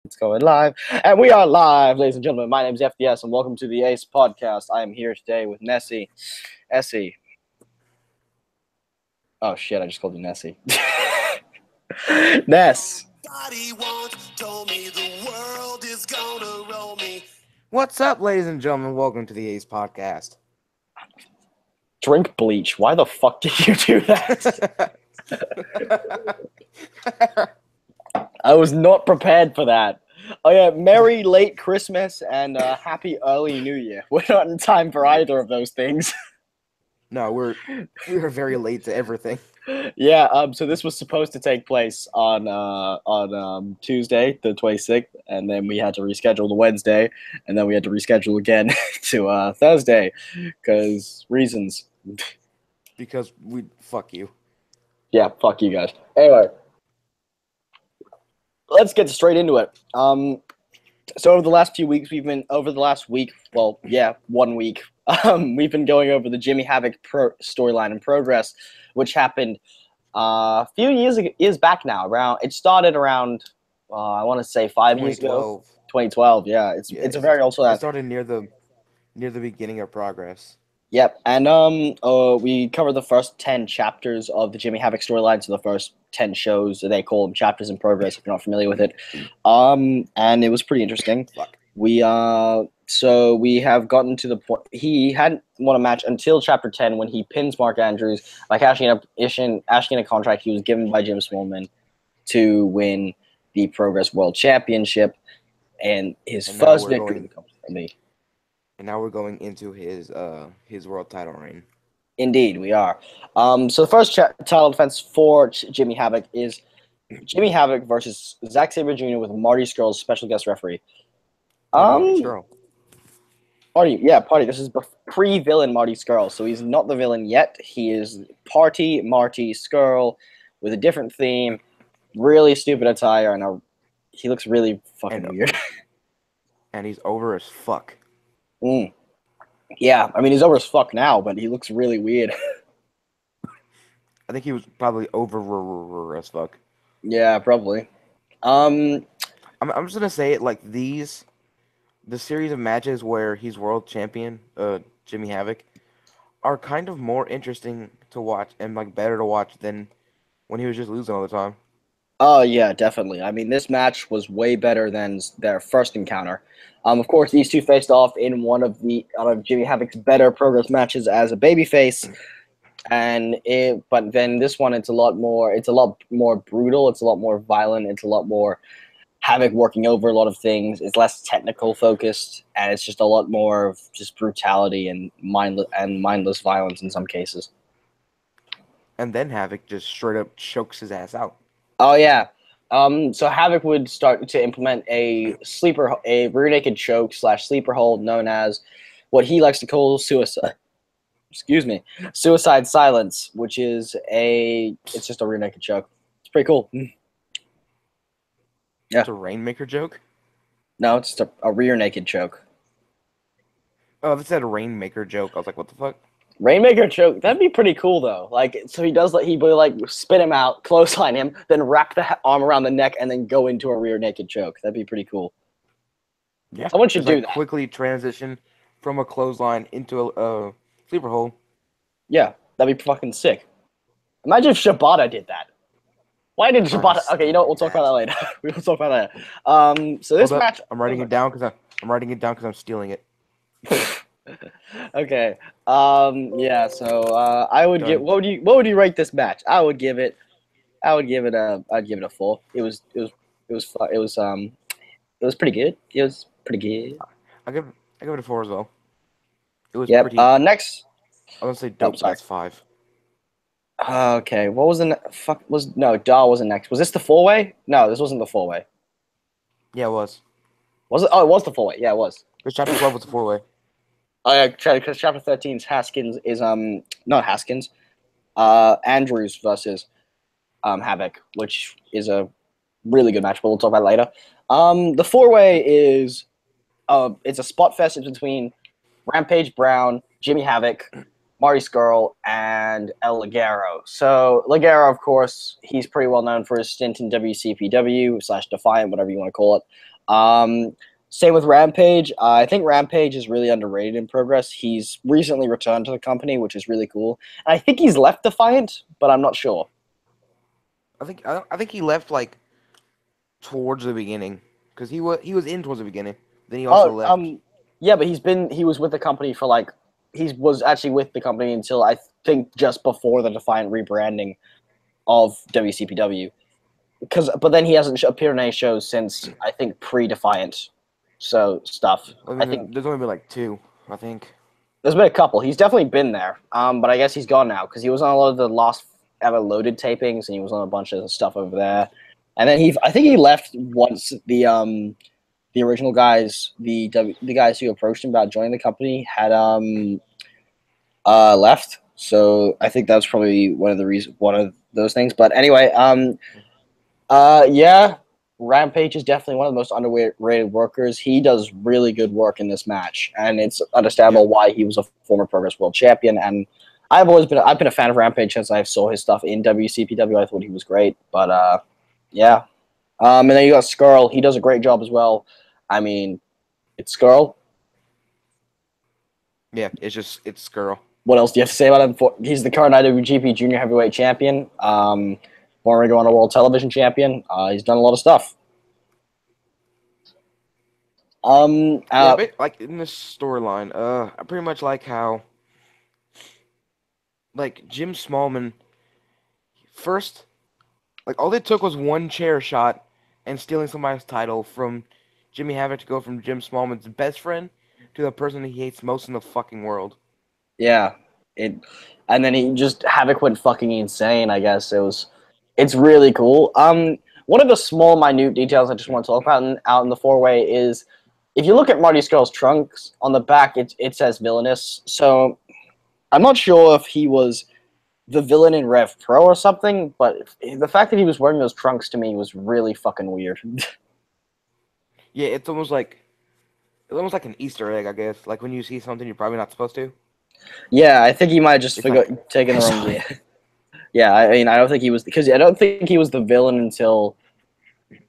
It's going live. And we are live, ladies and gentlemen. My name is FDS, and welcome to the Ace Podcast. I am here today with Nessie. Essie. Oh, shit, I just called you Nessie. Ness. What's up, ladies and gentlemen? Welcome to the Ace Podcast. Drink bleach. Why the fuck did you do that? I was not prepared for that. Oh yeah, Merry late Christmas and Happy early New Year. We're not in time for either of those things. No, we were very late to everything. Yeah, so this was supposed to take place on Tuesday, the 26th, and then we had to reschedule to Wednesday, and then we had to reschedule again to Thursday, because reasons. Because fuck you. Yeah, fuck you guys. Anyway, let's get straight into it. So over the last few weeks, 1 week, we've been going over the Jimmy Havoc storyline in progress, which happened a few years back now. It started around, I want to say 5 years ago. 2012. Yeah, it's a very also that. It started near the beginning of Progress. Yep, and we covered the first 10 chapters of the Jimmy Havoc storyline, so the first 10 shows. They call them chapters in progress if you're not familiar with it. And it was pretty interesting. Fuck. We have gotten to the point. He hadn't won a match until chapter 10 when he pins Mark Andrews by cashing in a contract he was given by Jim Smallman to win the Progress World Championship and his first victory in the company. And now we're going into his world title reign. Indeed, we are. So the first title defense for Jimmy Havoc is Jimmy Havoc versus Zack Sabre Jr. with Marty Scurll as special guest referee. Marty Scurll. Party. This is pre-villain Marty Scurll, so he's not the villain yet. He is Party Marty Scurll with a different theme, really stupid attire, and he looks really fucking weird. And he's over as fuck. Yeah, I mean, he's over as fuck now, but he looks really weird. I think he was probably over as fuck. Yeah, probably. I'm just gonna say it like the series of matches where he's world champion, Jimmy Havoc, are kind of more interesting to watch and like better to watch than when he was just losing all the time. Oh yeah, definitely. I mean, this match was way better than their first encounter. Of course, these two faced off in one of Jimmy Havoc's better Progress matches as a babyface, but then this one it's a lot more brutal. It's a lot more violent. It's a lot more Havoc working over a lot of things. It's less technical focused, and it's just a lot more of just brutality and mindless violence in some cases. And then Havoc just straight up chokes his ass out. Oh yeah. So Havoc would start to implement a rear naked choke / sleeper hold known as what he likes to call suicide. Suicide silence, which is it's just a rear naked choke. It's pretty cool. Yeah. It's a Rainmaker joke? No, it's just a rear naked choke. Oh, if it said Rainmaker joke, I was like, what the fuck? Rainmaker choke, that'd be pretty cool though. Like, so he would spit him out, clothesline him, then wrap the arm around the neck, and then go into a rear naked choke. That'd be pretty cool. Yeah, someone should do that. Quickly transition from a clothesline into a sleeper hold. Yeah, that'd be fucking sick. Imagine if Shibata did that. Why did Shibata? Okay, you know what? We'll talk about that later. We will talk about that. So this match, I'm writing it down because I'm stealing it. Okay. Yeah. So I would give. What would you rate this match? I'd give it a 4. It was pretty good. It was pretty good. I give it a 4 as well. It was pretty. Next. I was gonna say dope. That's 5. Okay. What was Dahl wasn't next. Was this the 4-way? No, this wasn't the 4-way. Yeah, it was. Was it? Oh, it was the 4-way. Yeah, it was. Because chapter 12 was the 4-way. Oh yeah, because chapter 13's Haskins is not Haskins, Andrews versus Havoc, which is a really good match, but we'll talk about it later. The 4-way is it's a spot fest between Rampage Brown, Jimmy Havoc, Marty Scurll, and El Ligero. So Ligero, of course, he's pretty well known for his stint in WCPW / Defiant, whatever you want to call it. Same with Rampage. I think Rampage is really underrated in Progress. He's recently returned to the company, which is really cool. And I think he's left Defiant, but I'm not sure. I think he left like towards the beginning because he was in towards the beginning. Then he also Oh, left. yeah, but he was with the company for like he was actually with the company until I think just before the Defiant rebranding of WCPW. But then he hasn't appeared on any shows since I think pre-Defiant, so stuff. I I mean, think there's only been like two, I think. there's been a couple. He's definitely been there, but I guess he's gone now because he was on a lot of the Lost Ever Loaded tapings, and he was on a bunch of stuff over there. And then I think he left once the original guys, the guys who approached him about joining the company had left. So I think that's probably one of those things. But anyway, yeah, Rampage is definitely one of the most underrated workers. He does really good work in this match, and it's Yeah. understandable why he was a former Progress World Champion. And I've been a fan of Rampage since I saw his stuff in WCPW. I thought he was great, but yeah. And then you got Skrull. He does a great job as well. I mean, it's Skrull. Yeah, it's Skrull. What else do you have to say about him? He's the current IWGP Junior Heavyweight Champion. Former Ring of Honor World Television Champion. He's done a lot of stuff. Yeah, but like in this storyline, I pretty much like how like Jim Smallman first, like all it took was one chair shot and stealing somebody's title from Jimmy Havoc to go from Jim Smallman's best friend to the person he hates most in the fucking world. Yeah, and then Havoc went fucking insane. I guess it's really cool. One of the small, minute details I just want to talk about out in the four-way is if you look at Marty Scurll's trunks on the back, it says villainous. So I'm not sure if he was the villain in Rev Pro or something, but the fact that he was wearing those trunks to me was really fucking weird. Yeah, it's almost like an Easter egg, I guess. Like when you see something you're probably not supposed to. Yeah, I think he might have just It's like taken the wrong. Yeah, I mean, I don't think he was because I don't think he was the villain until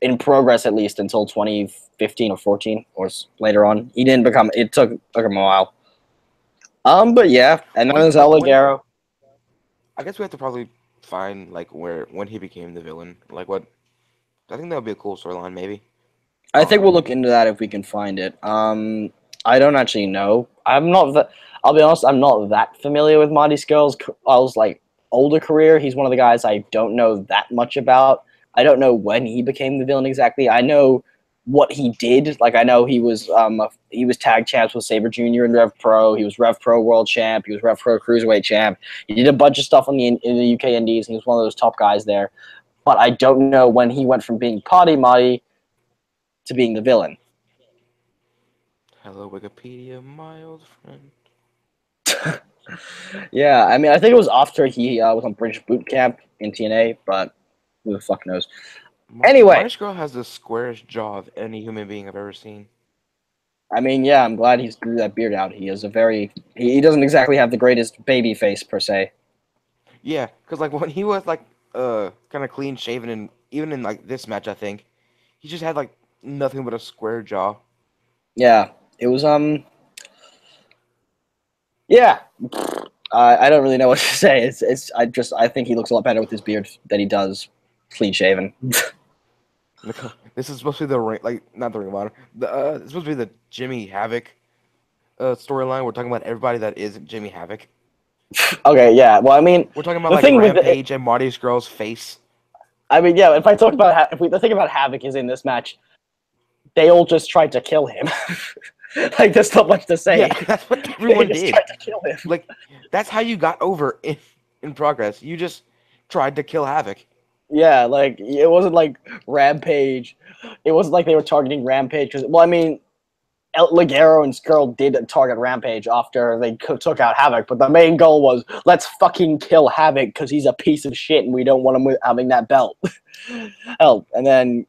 in Progress at least until 2015 or 14 or later on. He didn't become. It took him a while. But yeah, and then there's El Ligero. I guess we have to probably find like when he became the villain. Like what? I think that would be a cool storyline, maybe. I think we'll look into that if we can find it. I don't actually know. I'm not that. I'll be honest. I'm not that familiar with Marty Scurll's like older career. He's one of the guys I don't know that much about. I don't know when he became the villain exactly. I know what he did. Like I know he was tag champs with Sabre Jr. in Rev Pro. He was Rev Pro World Champ. He was Rev Pro Cruiserweight Champ. He did a bunch of stuff in the UK Indies. And he was one of those top guys there. But I don't know when he went from being Potty Marty to being the villain. Hello, Wikipedia, my old friend. Yeah, I mean, I think it was after he was on British Boot Camp in TNA, but who the fuck knows? Anyway. Marty Scurll has the squarest jaw of any human being I've ever seen. I mean, yeah, I'm glad he's grew that beard out. He is he doesn't exactly have the greatest baby face per se. Yeah, because like when he was like kind of clean shaven and even in like this match, I think he just had like nothing but a square jaw. Yeah, it was yeah. I don't really know what to say. I think he looks a lot better with his beard than he does clean shaven. This is supposed to be the ring, like not the Ring of Honor. It's supposed to be the Jimmy Havoc storyline. We're talking about everybody that isn't Jimmy Havoc. Okay, yeah. Well, I mean, we're talking about like Rampage and Marty Scurll's face. I mean, yeah. If I talk about the thing about Havoc is in this match, they all just tried to kill him. Like, there's not much to say. Yeah, that's what everyone did. Tried to kill him. Like, that's how you got over in Progress. You just tried to kill Havoc. Yeah, like it wasn't like Rampage. It wasn't like they were targeting Rampage because, well, I mean, El Ligero and Skrull did target Rampage after they took out Havoc, but the main goal was let's fucking kill Havoc because he's a piece of shit and we don't want him having that belt. Hell, and then,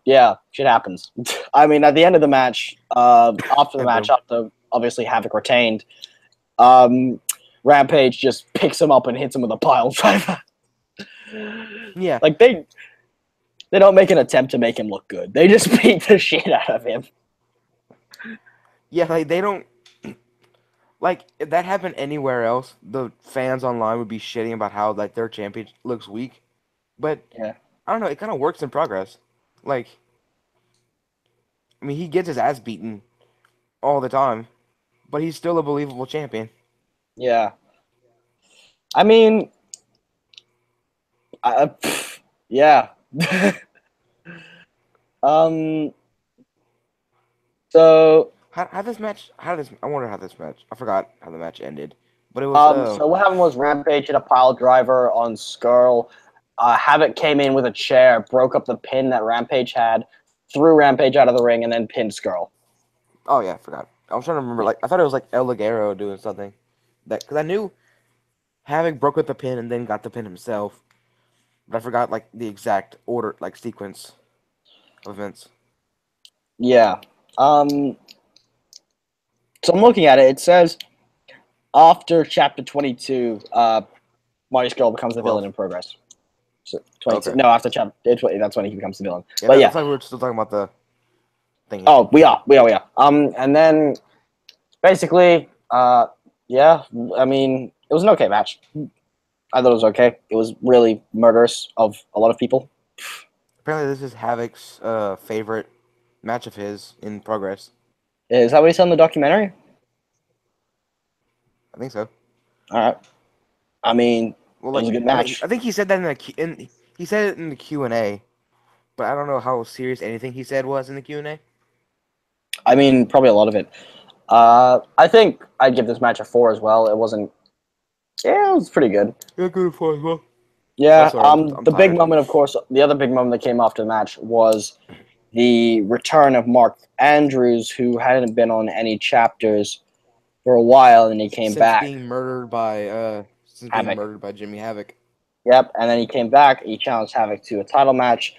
yeah, shit happens. I mean, at the end of the match, after the match, after obviously Havoc retained, Rampage just picks him up and hits him with a pile driver. Yeah, like They don't make an attempt to make him look good. They just beat the shit out of him. Yeah, like they don't like if that happened anywhere else, the fans online would be shitting about how like their champion looks weak. But Yeah. I don't know, it kind of works in progress. Like, I mean, he gets his ass beaten all the time, but he's still a believable champion. Yeah. I mean, yeah. um. So How this match? How this? I wonder how this match. I forgot how the match ended, but it was So what happened was Rampage hit a pile driver on Skrull. Havoc came in with a chair, broke up the pin that Rampage had, threw Rampage out of the ring, and then pinned Skrull. oh yeah, I forgot. I was trying to remember. Like I thought it was like El Ligero doing something that because I knew Havoc broke up the pin and then got the pin himself, but I forgot like the exact order, like sequence of events. Yeah. Um. So I'm looking at it. It says after Chapter 22, Marty Skrull becomes the villain Well, in Progress. So 22. okay. No, after Chapter 20, that's when he becomes the villain. Yeah, But that's yeah. like we were still talking about the thingy. Oh, we are. And then basically, yeah. I mean, it was an okay match. I thought it was okay. It was really murderous of a lot of people. Apparently, this is Havoc's favorite match of his in Progress. Is that what he said in the documentary? I think so. All right. I mean, Well, it was like a good I mean, match. I think he said that he said it in the Q&A, but I don't know how serious anything he said was in the Q&A. I mean, probably a lot of it. I think I'd give this match a 4 as well. It wasn't. Yeah, it was pretty good. Yeah, good for as well. Oh, Yeah. sorry, I'm The big tired. moment, of course, the other big moment that came after the match was the return of Mark Andrews, who hadn't been on any chapters for a while, and he came Since back. being murdered by Havoc. Jimmy Havoc. Yep. And then he came back. He challenged Havoc to a title match.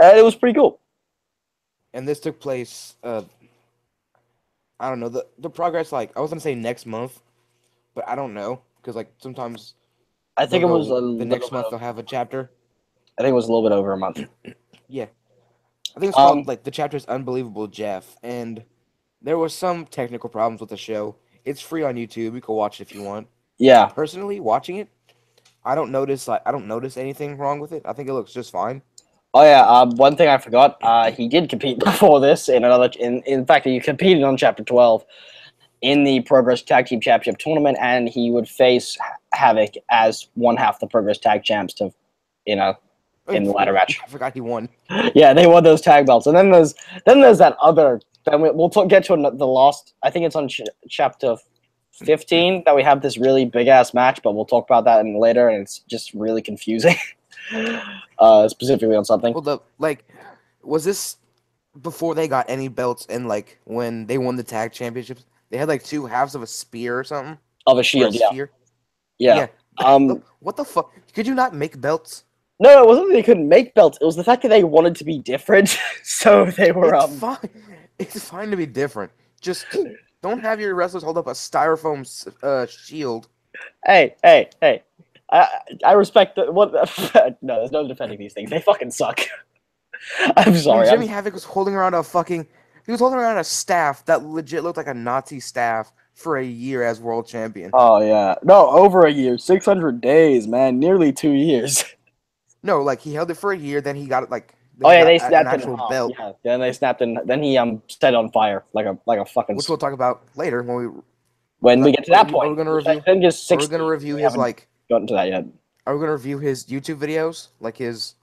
And it was pretty cool. And this took place I don't know, the progress like I was gonna say next month, but I don't know because like sometimes I they'll think it was a go the little next bit. month they'll have a chapter. I think it was a little bit over a month. Yeah, I think it's called Um, like the chapter is Unbelievable Jeff, and there was some technical problems with the show. It's free on YouTube. You can watch it if you want. yeah. Personally, watching it, I don't notice anything wrong with it. I think it looks just fine. Oh yeah. One thing I forgot. He did compete before this in another. In fact, he competed on Chapter 12 in the Progress Tag Team Championship tournament, and he would face Havoc as one half the Progress Tag Champs to, you know, in the ladder match. I forgot he won. Yeah, they won those tag belts, and then there's that other. Then we'll get to the last. I think it's on Chapter 15 that we have this really big ass match, but we'll talk about that in later, and it's just really confusing. Specifically on something Hold up, like, was this before they got any belts and like when they won the tag championships? They had like two halves of a spear or something of a or a shield. Yeah, sphere. yeah. Yeah. What the fuck? Could you not make belts? No, it wasn't that they couldn't make belts. It was the fact that they wanted to be different, so they were It's fine. It's fine to be different. Just don't have your wrestlers hold up a styrofoam shield. Hey. I I respect the what. No, there's no defending these things. They fucking suck. I'm I mean, sorry. Jimmy Havoc was holding around a fucking. He was holding around a staff that legit looked like a Nazi staff for a year as world champion. Oh yeah, no, over a year, 600 days, man, nearly 2 years. No, like he held it for a year, then he got it like. Then Oh he yeah, got they an snapped it in actual half. belt, Yeah, then they snapped in. Then he set on fire like a fucking. which we'll talk about later when we. When we get to that Are point, we gonna which I review? think is Are we 60. gonna review We his haven't like? gotten to that yet. Are we gonna review his YouTube videos, like his?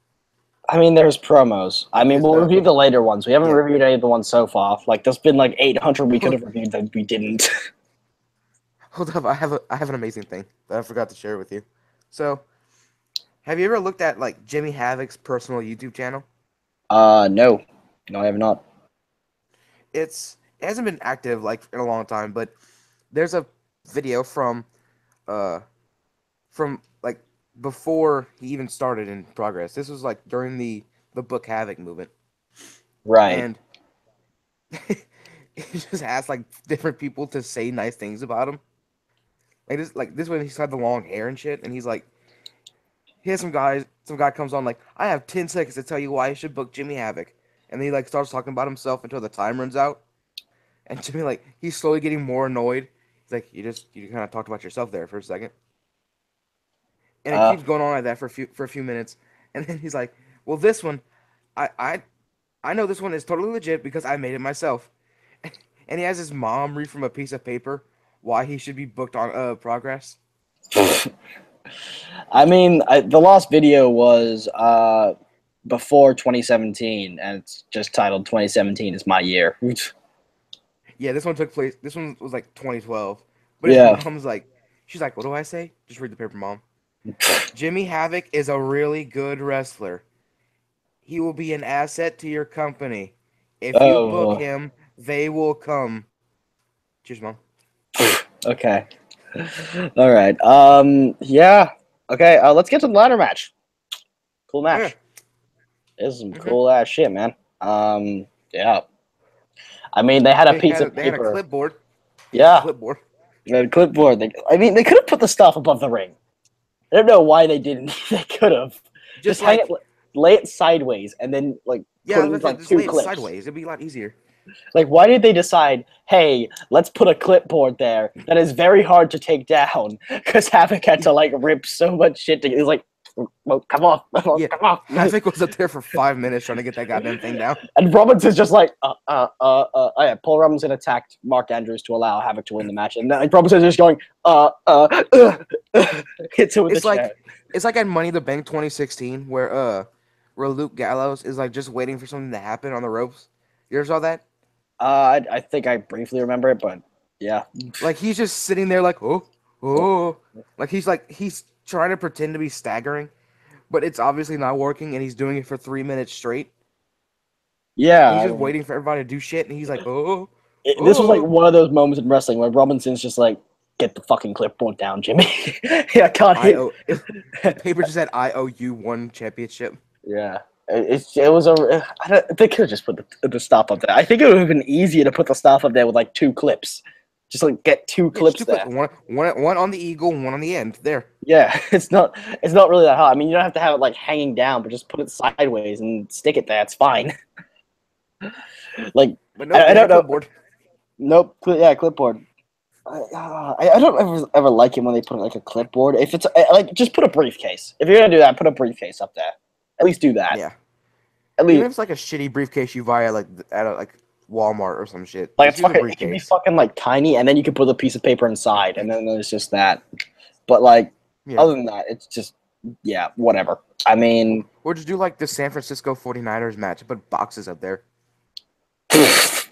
I mean, there's promos. I Like mean, his we'll review the later ones. We haven't yeah. reviewed any of the ones so far. Like, there's been like 800 we could have reviewed that we didn't. Hold up, I have an amazing thing that I forgot to share with you. So, have you ever looked at like Jimmy Havoc's personal YouTube channel? No, I have not. It hasn't been active like in a long time, but there's a video uh from like before he even started in Progress. This was like during the Book Havoc movement, Right. and he just asked like different people to say nice things about him. Like this when he's had the long hair and shit, and he's like Here's some guy comes on like, I have 10 seconds to tell you why you should book Jimmy Havoc. And then he like starts talking about himself until the time runs out. And Jimmy like he's slowly getting more annoyed. He's like, you kind of talked about yourself there for a second. And it Uh, keeps going on like that for a few minutes. And then he's like, well, this one, I I I know this one is totally legit because I made it myself. And he has his mom read from a piece of paper why he should be booked on Progress. I mean, the last video was before 2017, and it's just titled 2017 is my year. Yeah, this one took place. This one was like 2012. But his Yeah. mom's like, she's like, what do I say? Just read the paper, mom. Jimmy Havoc is a really good wrestler. He will be an asset to your company. If you book Oh, him, they will come. Cheers, mom. okay. All right. Yeah. Okay. Let's get to the ladder match. Cool Oh, yeah. match. This is some cool ass shit, man. Yeah. I mean, they had a piece of They had a paper. clipboard. Yeah. Clipboard. They had a clipboard. I mean, they could have put the stuff above the ring. I don't know why they didn't. They could have just hang Like, it, lay it sideways, and then like yeah, put in like just two lay it clips. sideways. It'd be a lot easier. Like, why did they decide? Hey, let's put a clipboard there that is very hard to take down because Havoc had to like rip so much shit. He's like, well, come on, Yeah, come on. Havoc was up there for 5 minutes trying to get that goddamn thing down. And Robinson's just like, oh yeah, Paul Robinson attacked Mark Andrews to allow Havoc to win the match, and then like, Robinson's just going, hits it with It's the chair. it's like at Money in the Bank 2016 where Luke Gallows is like just waiting for something to happen on the ropes. You ever saw that? I think I briefly remember it, but yeah. Like he's just sitting there like, oh, like he's trying to pretend to be staggering, but it's obviously not working, and he's doing it for 3 minutes straight. Yeah, He's I just mean, waiting for everybody to do shit, and he's like, this was like oh. one of those moments in wrestling where Robinson's just like, get the fucking clipboard down, Jimmy. Yeah, I can't I hit. owe. The paper just said, I owe you one championship. Yeah, it was a. I don't, they could have just put the stuff up there. I think it would have been easier to put the stuff up there with like two clips. Just like get two Yeah, just clips two there. clips. One on the eagle, one on the end. There. Yeah, it's not really that hard. I mean, you don't have to have it like hanging down, but just put it sideways and stick it there. It's fine. Like But no, I they had don't a know. clipboard. Nope. Yeah, clipboard. I don't ever like it when they put like a clipboard. If it's like just put a briefcase. If you're gonna do that, put a briefcase up there. At least do that. Yeah. At Even if least it's like a shitty briefcase you buy at like Walmart or some shit. like Just it's use a fucking. It can be briefcase. fucking like tiny, and then you can put a piece of paper inside, and then there's just that. But like Yeah. other than that, it's just yeah, whatever. I mean, Or just do like the San Francisco 49ers match, put boxes up there.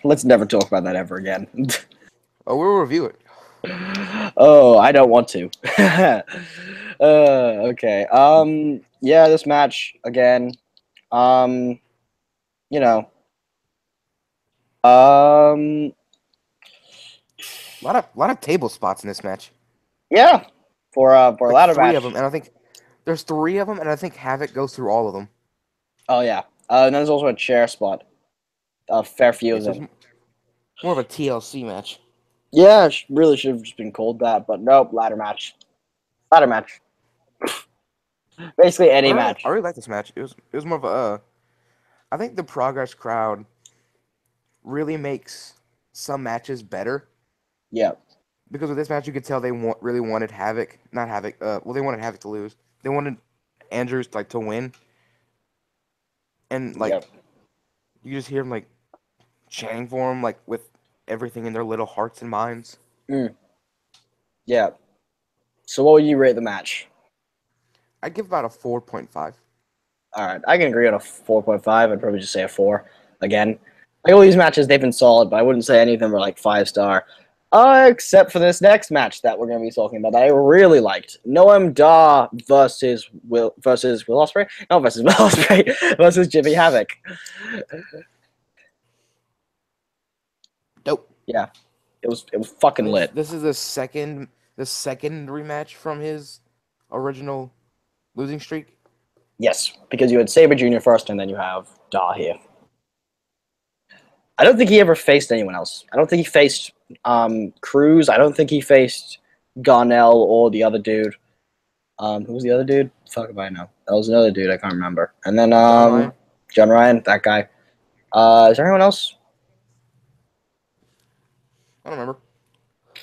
let's never talk about that ever again. Oh, we'll review it. Oh, I don't want to. Okay. Yeah, this match again. You know. Um. A lot of table spots in this match. Yeah. For a Like ladder three match. of them, and I think there's three of them, and I think Havoc goes through all of them. Oh yeah. And there's also a chair spot. Fairview It's is just more of a TLC match. Yeah, really should have just been called that, but nope. Ladder match. Ladder match. Basically any match. I really like this match. It was more of a. I think the Progress crowd really makes some matches better. Yeah. Because with this match, you could tell they really wanted Havoc, not Havoc. Well, they wanted Havoc to lose. They wanted Andrews like to win, and like Yep. you just hear them like chanting for him, like with everything in their little hearts and minds. Yeah. So what would you rate the match? I'd give about a 4.5. All right, I can agree on a 4.5. I'd probably just say a 4 again. Like all these matches, they've been solid, but I wouldn't say any of them are like 5-star. Except for this next match that we're going to be talking about that I really liked. Noam Dar versus Will Ospreay? No, versus Will Ospreay versus Jimmy Havoc. Dope. Yeah, it was fucking lit. This is the second rematch from his original losing streak. Yes, because you had Sabre Jr. first, and then you have Dar here. I don't think he ever faced anyone else. I don't think he faced Cruz. I don't think he faced Garnell or the other dude. Who was the other dude? Fuck if I know. That was another dude. I can't remember. And then John Ryan. John Ryan, that guy. Is there anyone else? I don't remember.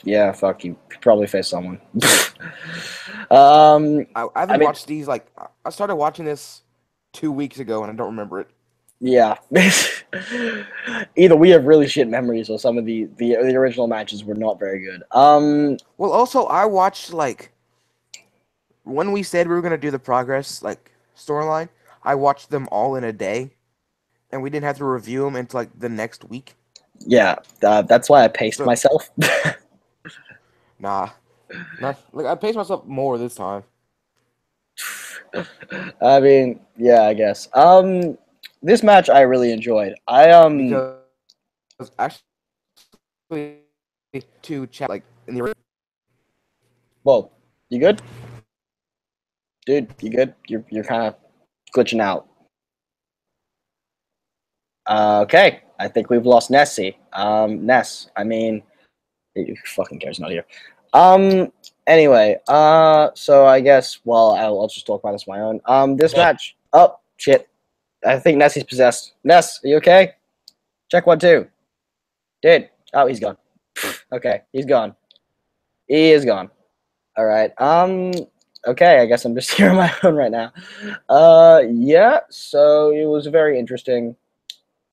Yeah, fuck you. Probably faced someone. I I haven't mean, watched these like I started watching this 2 weeks ago and I don't remember it. yeah. Either we have really shit memories, or some of the original matches were not very good. Well, also I watched like when we said we were gonna do the progress like storyline, I watched them all in a day, and we didn't have to review them until like the next week. Yeah, that's why I paced So myself. nah, not like I paced myself more this time I mean, yeah, I guess. This match I really enjoyed. because actually to chat like in the Whoa, you good, dude? You good? You're kind of glitching out. Okay, I think we've lost Nessie. Ness. I mean, who fucking cares? Not here. Um. Anyway. So I guess. Well, I'll just talk about this on my own. This match. Oh shit. I think Nessie's possessed. Ness, are you okay? Check 1 2. Dude. Oh, he's gone. Okay, he's gone. He is gone. All right. Okay, I guess I'm just here on my own right now. Yeah. So it was a very interesting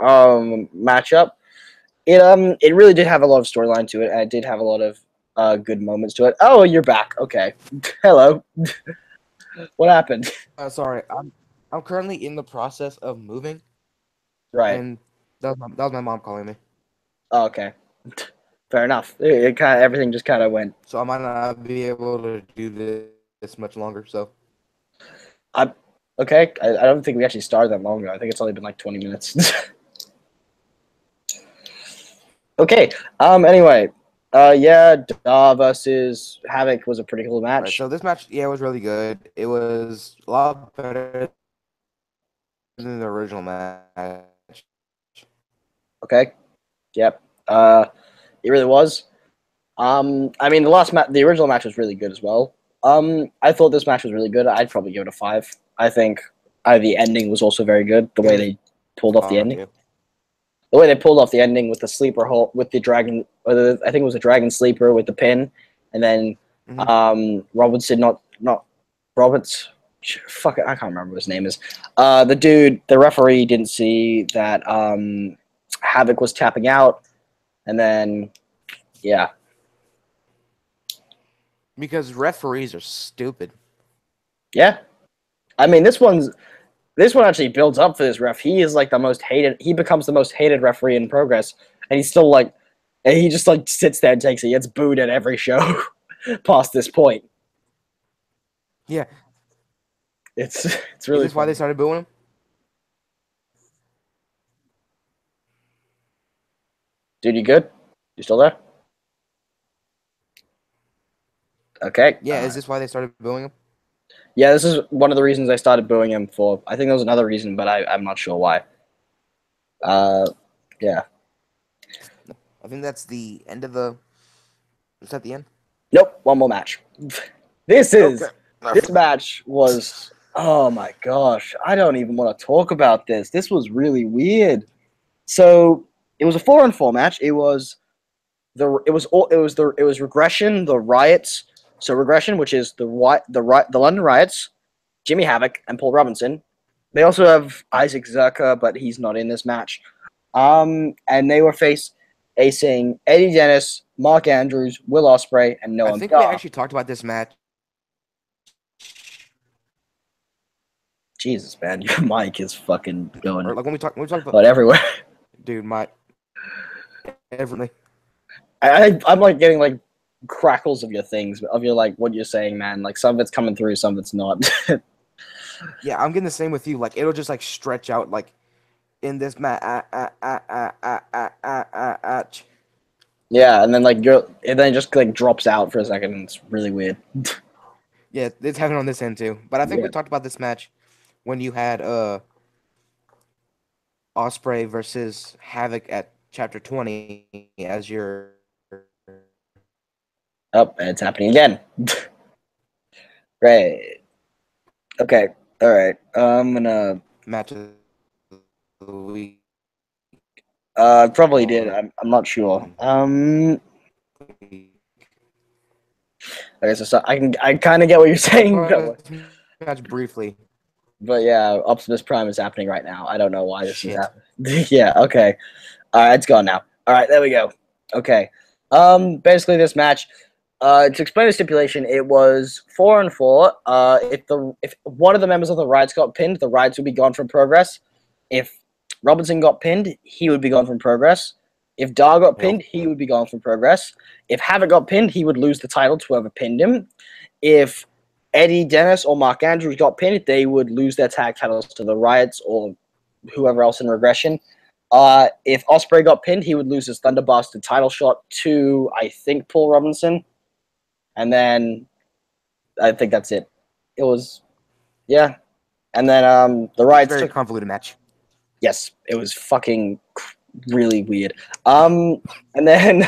matchup. It really did have a lot of storyline to it, and it did have a lot of good moments to it. Oh, you're back. Okay. Hello. What happened? sorry, I'm currently in the process of moving, Right. and that was my mom calling me. Oh, okay. Fair enough. It kind of everything just kind of went. So I might not be able to do this much longer. So I okay. I don't think we actually started that long ago. I think it's only been like 20 minutes. Okay. Anyway. Yeah. Da versus Havoc was a pretty cool right, match. so this match, yeah, was really good. It was a lot better than the original match. Okay. Yep. It really was. I mean, the original match was really good as well. I thought this match was really good. I'd probably give it a 5. I think the ending was also very good. The way they pulled off the ending, Yeah. the way they pulled off the ending with the sleeper hole, with the dragon, I think it was a dragon sleeper with the pin, and then Robinson, not Roberts. Fuck it, I can't remember what his name is. The referee didn't see that Havoc was tapping out, and then yeah. Because referees are stupid. Yeah. I mean, this one actually builds up for this ref. He is like the most hated. He becomes the most hated referee in Progress, and he's still like, and he just like sits there and takes it. He gets booed at every show past this point. Yeah. It's Is really this why funny. they started booing him? Dude, you good? You still there? Okay. Yeah, is this why they started booing him? Yeah, this is one of the reasons I started booing him for. I think there was another reason, but I'm not sure why. Yeah. I think that's the end of the. Is that the end? Nope. One more match. Okay. This match was. Oh my gosh! I don't even want to talk about this. This was really weird. So it was a 4-on-4 match. It was regression, the riots. So regression, which is the London riots, Jimmy Havoc and Paul Robinson. They also have Isaac Zerka, but he's not in this match. And they were facing Eddie Dennis, Mark Andrews, Will Ospreay, and I Noam think we Dar. actually talked about this match. Jesus, man, your mic is fucking going Or like when we talked about, but everywhere. dude, everything. I'm like getting like crackles of your things, of your like what you're saying, man. Like some of it's coming through, some of it's not. Yeah, I'm getting the same with you. Like it'll just like stretch out like in this match. Yeah, and then and then it just like drops out for a second, and it's really weird. Yeah, it's happening on this end too. But I think Yeah. we talked about this match when you had Osprey versus Havoc at Chapter 20 as your. Oh, and it's happening again. Great. Okay. All right. I'm gonna. Match of the week. Probably did. Or I'm not sure. Okay, so I kind of get what you're saying, this match briefly. but yeah, Optimus Prime is happening right now. I don't know why this is Shit. happening. Yeah. Okay. All right, it's gone now. All right, there we go. Okay. Basically, this match. To explain the stipulation, it was 4-4. If one of the members of the Riots got pinned, the Riots would be gone from Progress. If Robinson got pinned, he would be gone from Progress. If Dar got pinned, he would be gone from Progress. If Havoc got pinned, he would lose the title to whoever pinned him. If Eddie Dennis or Mark Andrews got pinned, they would lose their tag titles to the Riots or whoever else in Regression. If Ospreay got pinned, he would lose his Thunder Bastard title shot to, I think, Paul Robinson. And then I think that's it. It was, yeah. And then the Riots Very took. convoluted match. Yes, it was fucking really weird. And then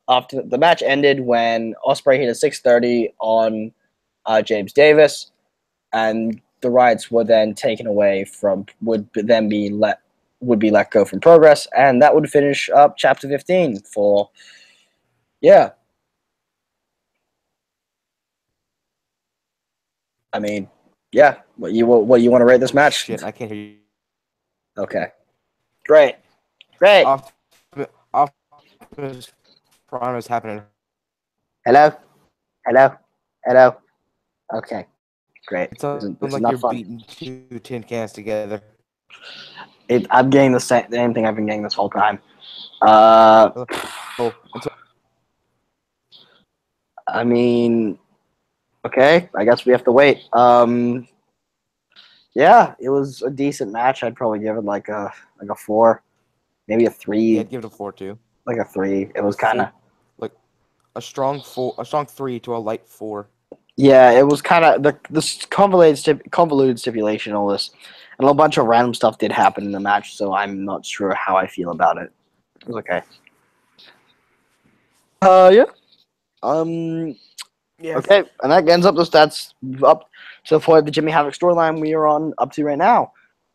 after the match ended when Ospreay hit a 630 on James Davis, and the Riots were then taken away from would be let go from Progress, and that would finish up chapter 15 for yeah. I mean, yeah. What you want to rate this match? Shit, I can't hear you. Okay. Great. Optimus Prime is happening. Hello? Okay. Great. It sounds This is like not you're fun. beating two tin cans together. I'm getting the same thing I've been getting this whole time. I mean, okay. I guess we have to wait. Yeah, it was a decent match. I'd probably give it like a 4, maybe a 3. Yeah, I'd give it a 4 too. Like a 3. It was kind of like a strong 3 to a light 4. Yeah, it was kind of the convoluted stipulation, all this, and a bunch of random stuff did happen in the match. So I'm not sure how I feel about it. It was okay. Yeah. Yeah. Okay, and that ends up the stats up to for the Jimmy Havoc storyline we are on up to right now.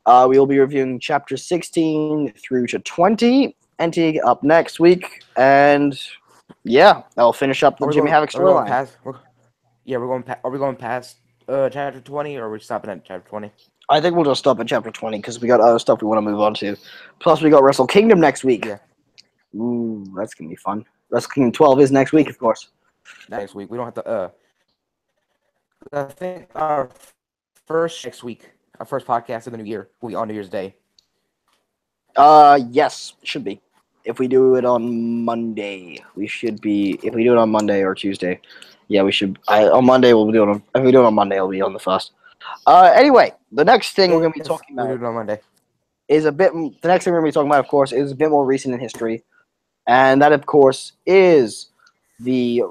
We will be reviewing chapter 16 through to 20. NT up next week, and yeah, I'll finish up the Jimmy Havoc storyline. Are we going past chapter 20, or are we stopping at chapter 20? I think we'll just stop at chapter 20 because we got other stuff we want to move on to. Plus, we got Wrestle Kingdom next week. Yeah. Ooh, that's gonna be fun. Wrestle Kingdom 12 is next week, of course. Next week. We don't have to. I think our first podcast of the new year will be on New Year's Day. Yes, should be. If we do it on Monday, we should be. If we do it on Monday or Tuesday, yeah, we should. On Monday we'll be doing it. If we do it on Monday, it'll be on the first. Anyway, the next thing we're gonna be talking about. We do it on Monday. Is a bit. The next thing we're gonna be talking about, of course, is a bit more recent in history, and that, of course, is the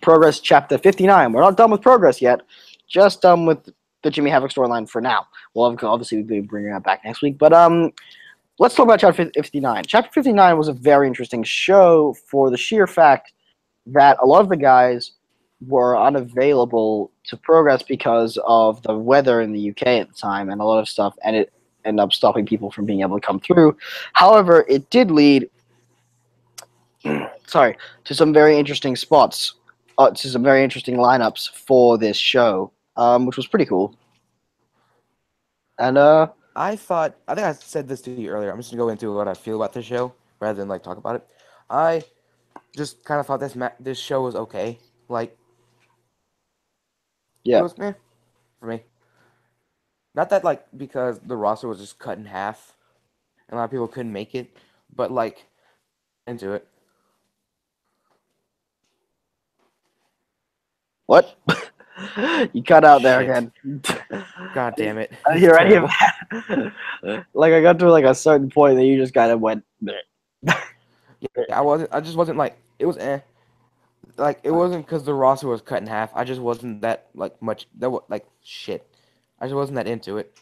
Progress chapter 59. We're not done with Progress yet, just done with the Jimmy Havoc storyline for now. Well, obviously we'll be bringing that back next week, but let's talk about chapter 59. Chapter 59 was a very interesting show for the sheer fact that a lot of the guys were unavailable to Progress because of the weather in the UK at the time and a lot of stuff, and it ended up stopping people from being able to come through. However, it did lead to some very interesting spots, to some very interesting lineups for this show, which was pretty cool. And I think I said this to you earlier. I'm just gonna go into what I feel about this show rather than like talk about it. I just kind of thought this show was okay. Like, yeah, it was meh for me. Not that like because the roster was just cut in half, and a lot of people couldn't make it, but like into it. what? You cut out there Shit. again. God damn it! I didn't hear any of that. Like I got to like a certain point that you just kind of went. Yeah, I just wasn't like it was eh. Like it wasn't because the roster was cut in half. I just wasn't that like much. Like shit. I just wasn't that into it.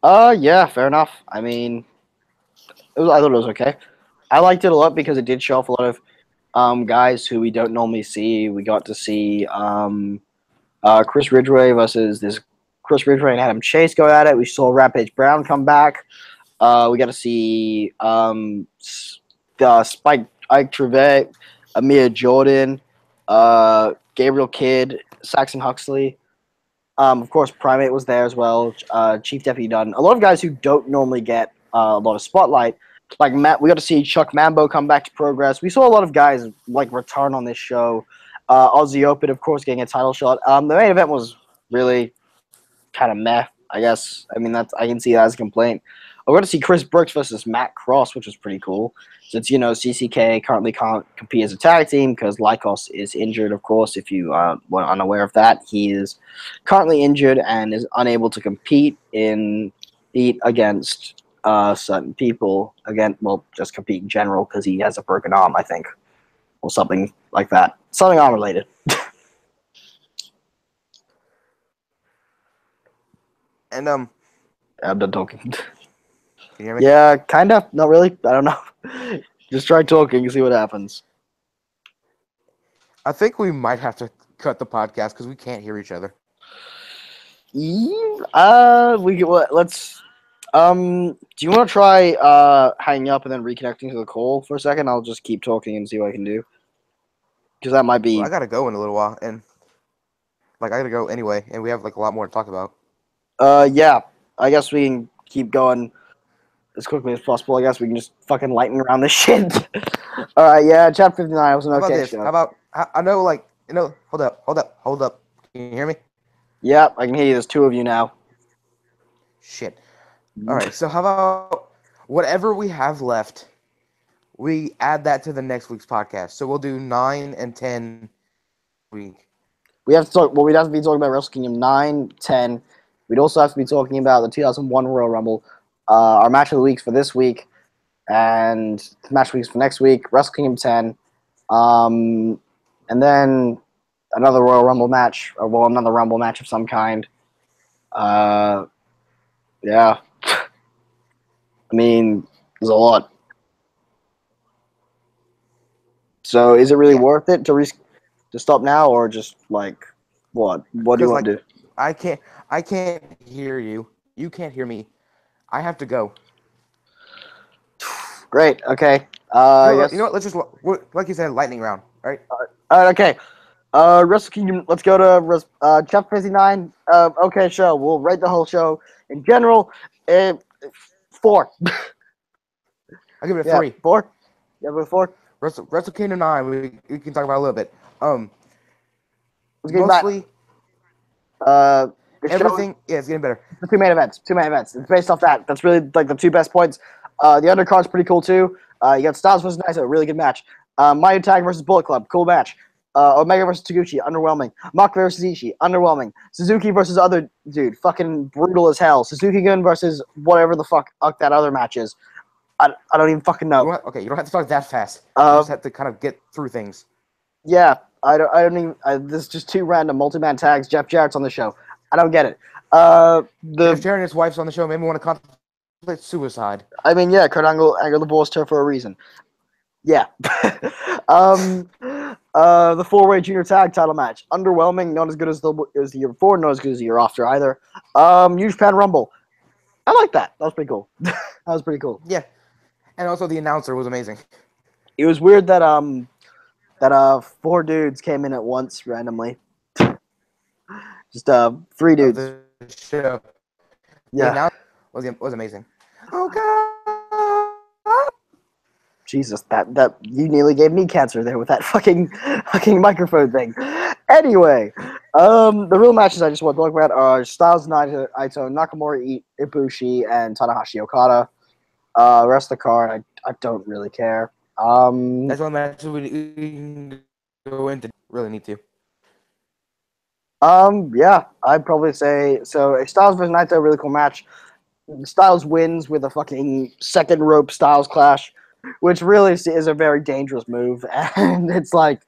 Yeah, fair enough. I mean, I thought it was okay. I liked it a lot because it did show off a lot of guys who we don't normally see. We got to see Chris Ridgway versus this Chris Ridgway and Adam Chase go at it. We saw Rampage Brown come back. We got to see Spike Ike Trevette, Amir Jordan, Gabriel Kidd, Saxon Huxley. Of course, Primate was there as well. Chief Deputy Dunn. A lot of guys who don't normally get a lot of spotlight. Like Matt, we got to see Chuck Mambo come back to Progress. We saw a lot of guys like return on this show. Aussie Open, of course, getting a title shot. The main event was really kind of meh, I guess. I mean, I can see that as a complaint. We're going to see Chris Brooks versus Matt Cross, which was pretty cool. Since, CCK currently can't compete as a tag team because Lycos is injured, of course. If you were unaware of that, he is currently injured and is unable to compete against certain people. Just compete in general because he has a broken arm, I think, or something like that. Something arm related. And I'm done talking. Can you hear me? Yeah, kind of. Not really. I don't know. Just try talking and see what happens. I think we might have to cut the podcast because we can't hear each other. Let's. Do you want to try hanging up and then reconnecting to the call for a second? I'll just keep talking and see what I can do. Because that might be. Well, I gotta go in a little while, and I gotta go anyway, and we have a lot more to talk about. Yeah. I guess we can keep going as quickly as possible. I guess we can just fucking lighten around this shit. All right. Yeah. Chapter 59 was an okay show. How about I know hold up. Can you hear me? Yeah, I can hear you. There's two of you now. Shit. All right. So how about whatever we have left, we add that to the next week's podcast. So we'll do 9 and 10 week. We have to talk. Well, we'd have to be talking about Wrestle Kingdom 9, 10. We'd also have to be talking about the 2001 Royal Rumble, our match of the weeks for this week, and the match of the weeks for next week, Wrestle Kingdom 10, and then another Royal Rumble match, or another Rumble match of some kind. Yeah. I mean, there's a lot. So, is it really worth it to stop now, or just what? What do you want to do? I can't hear you. You can't hear me. I have to go. Great. Okay. You know what? Let's just like you said, lightning round. All right. All right. Okay. Wrestle Kingdom. Let's go to chapter 59. Okay, show. We'll rate the whole show in general. 4. I'll give it a 3. 4. Yeah, with 4. Wrestle Kingdom 9. We can talk about a little bit. Mostly. Everything. Yeah, it's getting better. The two main events. It's based off that. That's really the two best points. The undercard's pretty cool too. You got Styles versus Naito, really good match. Mayu Tag versus Bullet Club, cool match. Omega versus Taguchi, underwhelming. Mach versus Ishii, underwhelming. Suzuki versus other dude, fucking brutal as hell. Suzuki Gun versus whatever the fuck that other match is. I don't even fucking know. You don't have to talk that fast. You just have to kind of get through things. Yeah, I don't even. This is just two random multi-man tags. Jeff Jarrett's on the show. I don't get it. Jeff Jarrett and his wife's on the show. Maybe want to contemplate suicide. I mean, yeah, Kurt Angle divorced her for a reason. Yeah. The four-way junior tag title match. Underwhelming. Not as good as the year before. Not as good as the year after either. New Japan Rumble. I like that. That was pretty cool. Yeah. And also the announcer was amazing. It was weird that four dudes came in at once randomly. Just 3 dudes. The show. Yeah. The was amazing. Oh god. Jesus, that you nearly gave me cancer there with that fucking microphone thing. Anyway, the real matches I just want to talk about are Styles, Naito, Nakamura, Ibushi, and Tanahashi Okada. Rest of the card, I don't really care. That's one match we can go into. Really need to. Yeah, I'd probably say so. Styles versus Naito, really cool match. Styles wins with a fucking second rope Styles clash, which really is a very dangerous move. And it's like,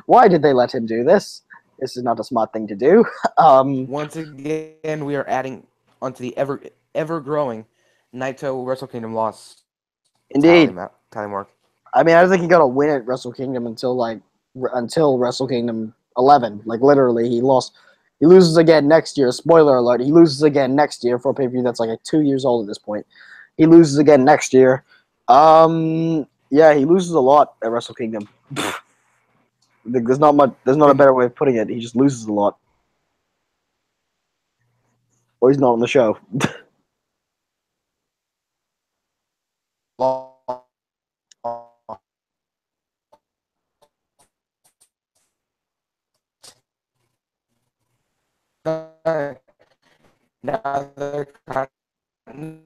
why did they let him do this? This is not a smart thing to do. Once again, we are adding onto the ever growing Naito Wrestle Kingdom loss. Indeed. Tally mark. I mean, I don't think he got a win at Wrestle Kingdom until Wrestle Kingdom 11. Like literally, he lost. He loses again next year. Spoiler alert: he loses again next year for a pay-per-view that's like 2 years old at this point. He loses again next year. Yeah, he loses a lot at Wrestle Kingdom. There's not much. There's not a better way of putting it. He just loses a lot, or he's not on the show.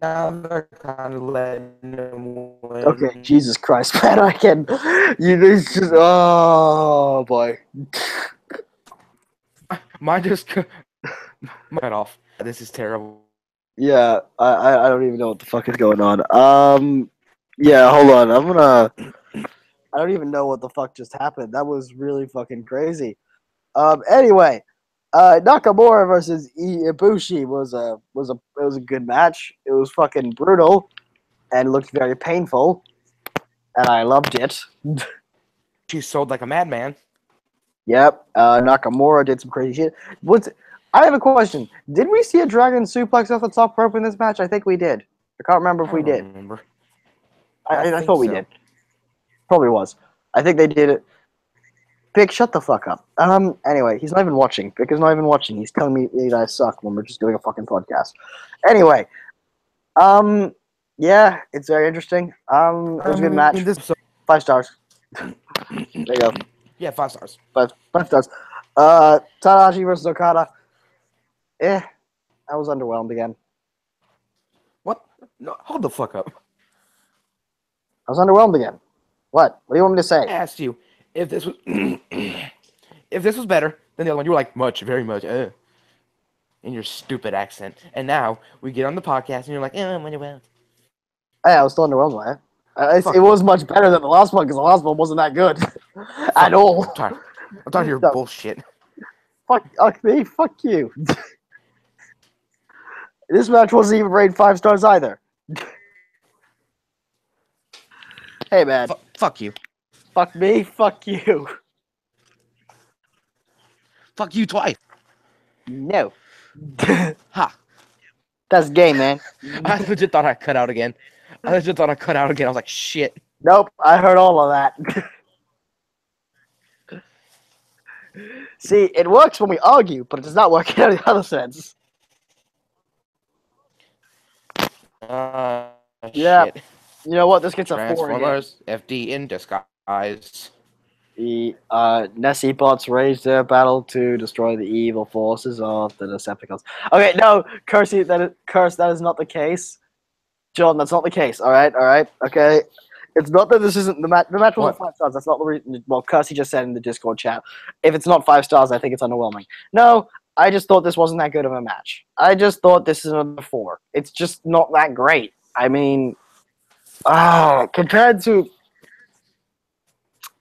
Now they're kind of letting him Okay, win. Jesus Christ, man! I can. You this just. Oh boy. Mine just cut off. This is terrible. Yeah, I don't even know what the fuck is going on. Yeah, hold on. I don't even know what the fuck just happened. That was really fucking crazy. Anyway, Nakamura versus Ibushi was a good match. It was fucking brutal and looked very painful, and I loved it. She sold like a madman. Yep, Nakamura did some crazy shit. I have a question. Did we see a dragon suplex off the top rope in this match? I think we did. I can't remember if we did. Remember. I think thought we so. did. Probably was. I think they did it. Vic, shut the fuck up. Anyway, he's not even watching. Vic is not even watching. He's telling me that I suck when we're just doing a fucking podcast. Anyway, yeah, it's very interesting. It was a good match. 5 stars. There you go. Yeah, 5 stars. Five stars. Tanahashi versus Okada. That was underwhelmed again. What? No, hold the fuck up. I was underwhelmed again. What? What do you want me to say? I asked you if this was if this was better than the other one. You were like, much, very much, in your stupid accent. And now we get on the podcast and you're like, I'm underwhelmed. Hey, I was still underwhelmed by it. It was much better than the last one because the last one wasn't that good at all. I'm tired of your bullshit. Fuck me. Fuck you. This match wasn't even rated 5 stars either. Hey, man. Fuck you. Fuck me. Fuck you. Fuck you twice. No. Ha. That's gay, man. I legit thought I cut out again. I was like, shit. Nope. I heard all of that. See, it works when we argue, but it does not work in any other sense. Yeah. Shit. You know what? This gets a 4 again. Transformers, FD in disguise. The Nessie bots raised their battle to destroy the evil forces of the Decepticons. Okay, no, Curse, that is not the case. John, that's not the case. All right, okay. It's not that this isn't the match. The match wasn't 5 stars. That's not the reason. Well, Kirsty just said in the Discord chat, if it's not 5 stars, I think it's underwhelming. No, I just thought this wasn't that good of a match. I just thought this is another 4. It's just not that great. I mean, compared to,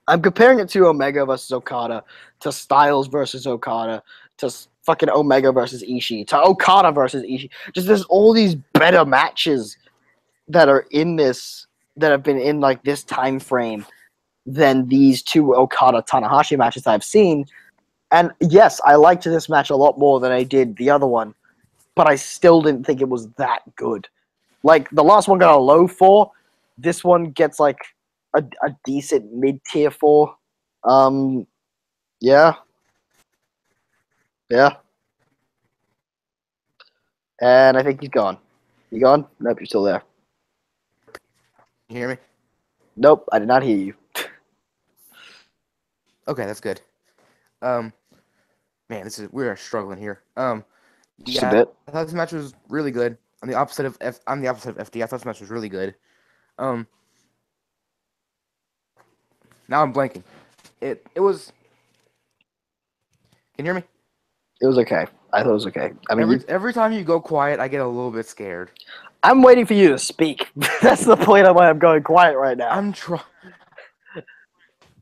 I'm comparing it to Omega versus Okada, to Styles versus Okada, to fucking Omega versus Ishii, to Okada versus Ishii. Just there's all these better matches that are in this, that have been in like this time frame than these 2 Okada Tanahashi matches I've seen. And yes, I liked this match a lot more than I did the other one, but I still didn't think it was that good. Like the last one got a low 4, this one gets like a decent mid-tier 4. Yeah. And I think he's gone. You gone? Nope, you're still there. You hear me? Nope, I did not hear you. Okay, that's good. Man, we're struggling here. Just a bit. I thought this match was really good. I'm the opposite of FD. I thought this match was really good. Now I'm blanking. It was. Can you hear me? It was okay. I thought it was okay. I mean, every time you go quiet, I get a little bit scared. I'm waiting for you to speak. That's the point of why I'm going quiet right now.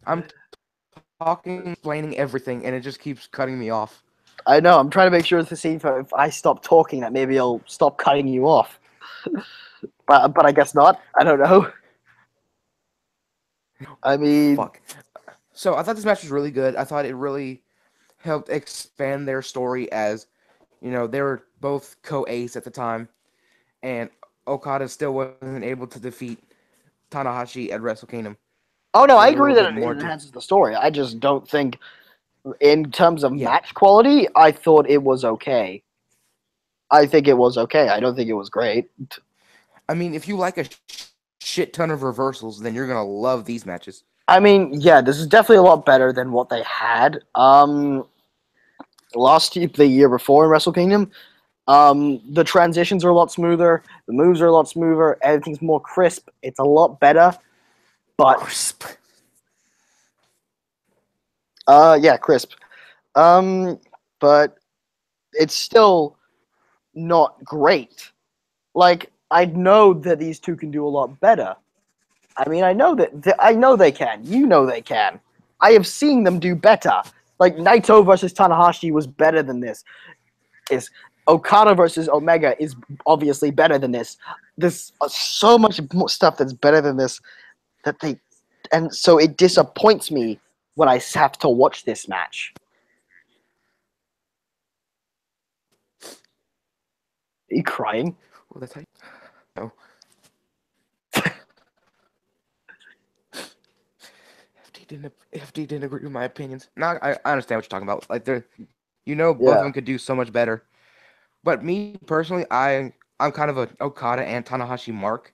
I'm talking, explaining everything, and it just keeps cutting me off. I know. I'm trying to make sure to see if I stop talking, that maybe I'll stop cutting you off. but I guess not. I don't know. I mean, Fuck. So I thought this match was really good. I thought it really helped expand their story as, they were both co-ace at the time, and Okada still wasn't able to defeat Tanahashi at Wrestle Kingdom. oh no, So I they were a agree little that bit it more. enhances the story. I just don't think, in terms of Yeah, match quality, I thought it was okay. I think it was okay. I don't think it was great. I mean, if you like a shit ton of reversals, then you're gonna love these matches. I mean, yeah, this is definitely a lot better than what they had. The year before in Wrestle Kingdom. The transitions are a lot smoother. The moves are a lot smoother. Everything's more crisp. It's a lot better. But Crisp. yeah, crisp. But it's still not great. Like I know that these two can do a lot better. I mean, I know that I know they can. You know they can. I have seen them do better. Like Naito versus Tanahashi was better than this. Is Okada versus Omega is obviously better than this. There's so much more stuff that's better than this that they, and so it disappoints me when I have to watch this match. Are you crying? Well, that's how. No. FD didn't agree with my opinions. Now I understand what you're talking about. Like they're, both of Yeah. them could do so much better. But me personally, I'm kind of a Okada and Tanahashi mark.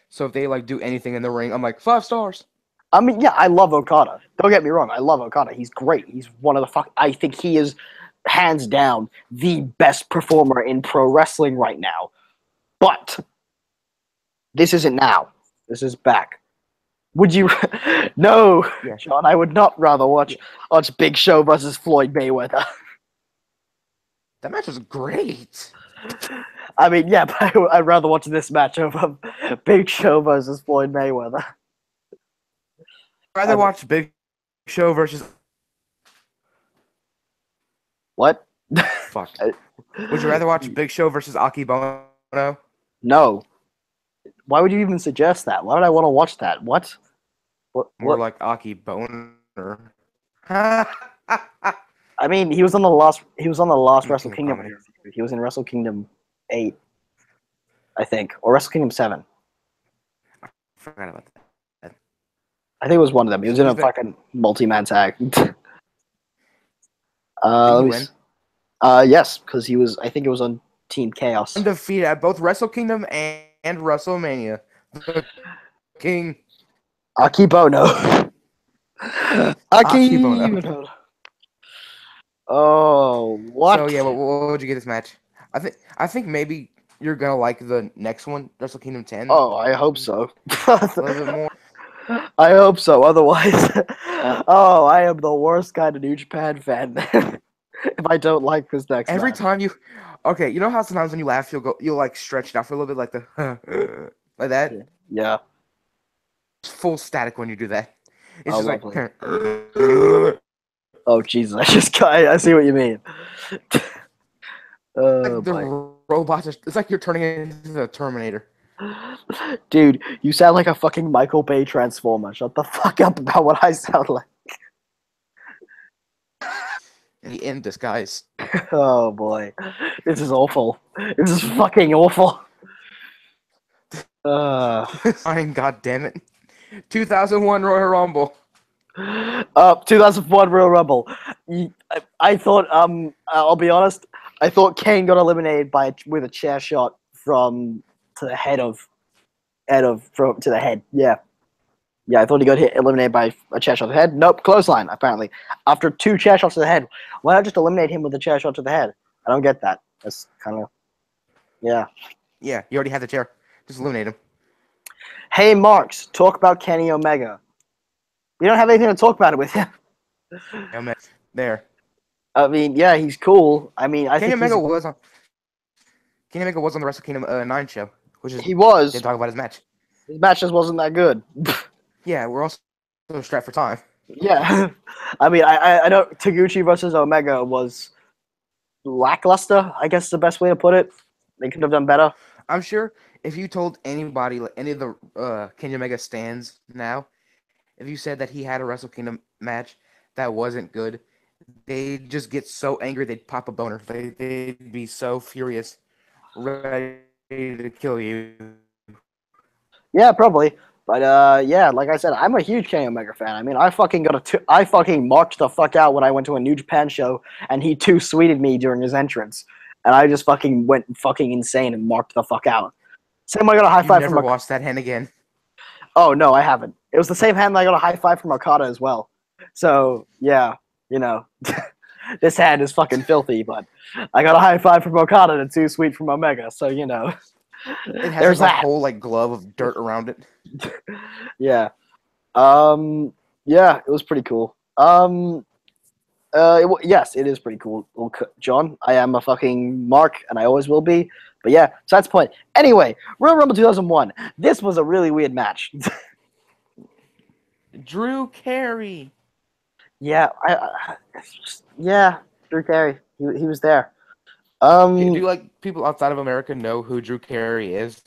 So if they like do anything in the ring, I'm like 5 stars. I mean, yeah, I love Okada. Don't get me wrong. I love Okada. He's great. He's one of the fuck. I think he is hands down the best performer in pro wrestling right now. But this isn't now. This is back. Would you? No, Yeah. Sean. I would not rather watch Big Show versus Floyd Mayweather. That match was great. I mean, yeah, but I'd rather watch this match over Big Show versus Floyd Mayweather. I'd rather watch Big Show versus. What? Fuck. Would you rather watch Big Show versus Akibono? No. Why would you even suggest that? Why would I want to watch that? What? More like Akiboner. I mean, he was on the last. He was on the last I'm Wrestle King of Kingdom. Comedy. He was in Wrestle Kingdom 8, I think, or Wrestle Kingdom 7. Forgot about that. I think it was one of them. He was in a He's been- fucking multi-man tag. Did he let me win? s- yes, because he was. I think it was on Team Chaos. Undefeated at both Wrestle Kingdom and WrestleMania. The King. Akibono. Akibono. Oh, what? So yeah, what would you get this match? I think maybe you're gonna like the next one, Wrestle Kingdom 10. Oh, I hope so. A little bit more. I hope so. Otherwise, oh, I am the worst kind of New Japan fan if I don't like this next Every match. time you, okay, you know how sometimes when you laugh, you'll like stretch it out for a little bit, like the like that. Yeah. It's full static when you do that. It's Oh, just like lovely. Oh Jesus! I see what you mean. Oh, the boy. robots. It's like you're turning into the Terminator. Dude, you sound like a fucking Michael Bay transformer. Shut the fuck up about what I sound like. In disguise. Oh boy, this is awful. This is fucking awful. Fine, god damn it. 2001 Royal Rumble. 2001 Royal Rumble. I thought, I'll be honest, I thought Kane got eliminated with a chair shot from to the head to the head. Yeah. Yeah, I thought he got eliminated by a chair shot to the head. Nope, clothesline, apparently. After 2 chair shots to the head. Why not just eliminate him with a chair shot to the head? I don't get that. That's kind of, yeah. Yeah, you already had the chair. Just eliminate him. Hey, Marks, talk about Kenny Omega. We don't have anything to talk about it with him. There. I mean, yeah, he's cool. I mean, I Kenny think Omega was on the Wrestle Kingdom 9 show, which is he was. they talk about his match. His match just wasn't that good. Yeah, we're also strapped for time. Yeah, I mean, I know Taguchi versus Omega was lackluster. I guess is the best way to put it. They could have done better. I'm sure if you told anybody, like any of the Kenny Omega stands now, if you said that he had a Wrestle Kingdom match that wasn't good, they'd just get so angry they'd pop a boner. They'd be so furious, ready to kill you. Yeah, probably. But yeah, like I said, I'm a huge Kenny Omega fan. I mean, I fucking marked the fuck out when I went to a New Japan show, and he too sweeted me during his entrance, and I just fucking went fucking insane and marked the fuck out. Same way I got a high You five from never watched that hand again. Oh no, I haven't. It was the same hand that I got a high five from Okada as well. So yeah, you know, this hand is fucking filthy, but I got a high five from Okada and too sweet from Omega. So you know, It has there's like a that. whole like glove of dirt around it. Yeah. Yeah, it was pretty cool. Yes, it is pretty cool. John, I am a fucking mark, and I always will be. But yeah, so that's the point. Anyway, Royal Rumble 2001. This was a really weird match. Drew Carey. Yeah, yeah, Drew Carey. He was there. Do like people outside of America know who Drew Carey is?